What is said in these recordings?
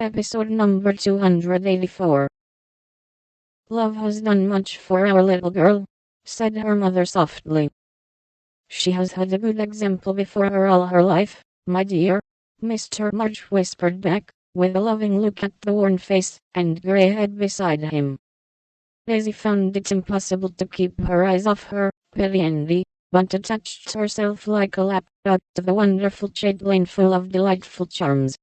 Episode number 284. Love has done much for our little girl, said her mother softly. She has had a good example before her all her life, my dear, Mr. March whispered back, with a loving look at the worn face and grey head beside him. Daisy found it impossible to keep her eyes off her, pretty Andy, but attached herself like a lapdog to the wonderful chatelaine full of delightful charms.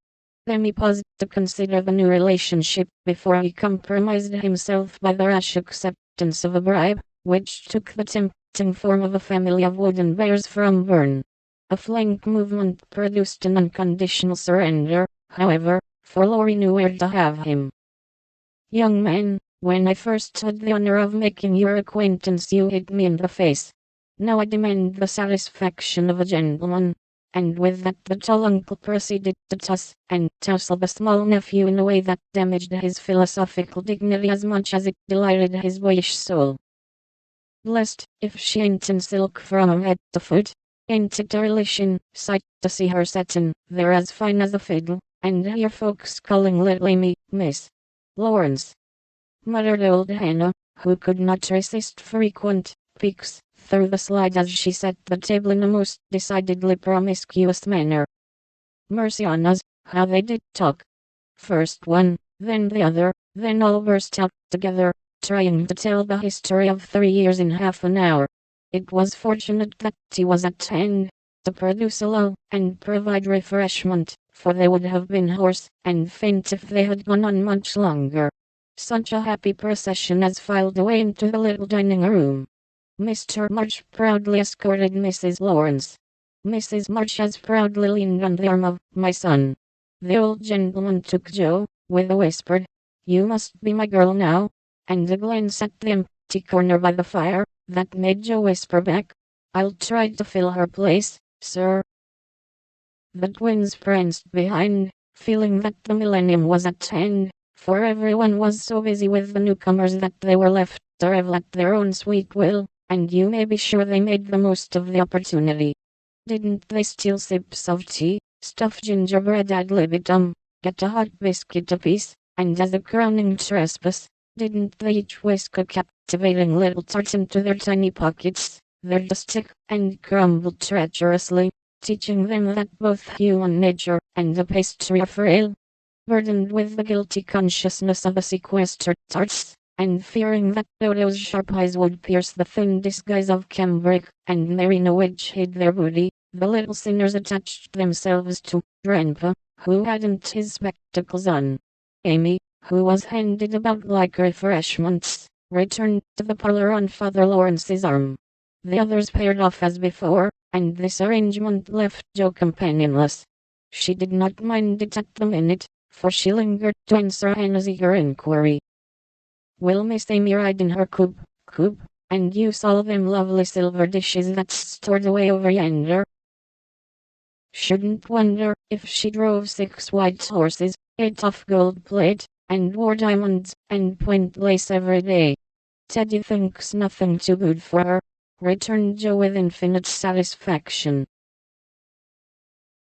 Then he paused to consider the new relationship before he compromised himself by the rash acceptance of a bribe, which took the tempting form of a family of wooden bears from Bern. A flank movement produced an unconditional surrender, however, for Laurie knew where to have him. Young man, when I first had the honor of making your acquaintance you hit me in the face. Now I demand the satisfaction of a gentleman. And with that the tall uncle proceeded to toss and tousle the small nephew in a way that damaged his philosophical dignity as much as it delighted his boyish soul. Blessed, if she ain't in silk from head to foot, ain't it a relation sight to see her settin' there as fine as a fiddle, and hear folks calling little Amy, Miss Lawrence, muttered old Hannah, who could not resist frequent peeks through the slide as she set the table in a most decidedly promiscuous manner. Mercy on us, how they did talk. First one, then the other, then all burst out together, trying to tell the history of 3 years in half an hour. It was fortunate that he was at hand, to produce a lull, and provide refreshment, for they would have been hoarse and faint if they had gone on much longer. Such a happy procession as filed away into the little dining room. Mr. March proudly escorted Mrs. Lawrence. Mrs. March as proudly leaned on the arm of my son. The old gentleman took Joe, with a whispered, "You must be my girl now," and a glance at the empty corner by the fire, that made Joe whisper back, "I'll try to fill her place, sir." The twins pranced behind, feeling that the millennium was at hand, for everyone was so busy with the newcomers that they were left to revel at their own sweet will. And you may be sure they made the most of the opportunity. Didn't they steal sips of tea, stuff gingerbread ad libitum, get a hot biscuit apiece, and as a crowning trespass, didn't they each whisk a captivating little tart into their tiny pockets, there to stick and crumble treacherously, teaching them that both human nature and the pastry are frail? Burdened with the guilty consciousness of the sequestered tarts, and fearing that Dodo's sharp eyes would pierce the thin disguise of cambric and merino which hid their booty, the little sinners attached themselves to Grandpa, who hadn't his spectacles on. Amy, who was handed about like refreshments, returned to the parlor on Father Lawrence's arm. The others paired off as before, and this arrangement left Joe companionless. She did not mind it at the minute, for she lingered to answer Hannah's eager inquiry. "Will Miss Amy ride in her coupe, and use all them lovely silver dishes that's stored away over yonder?" "Shouldn't wonder if she drove 6 white horses, ate off gold plate, and wore diamonds and point lace every day. Teddy thinks nothing too good for her," returned Joe with infinite satisfaction.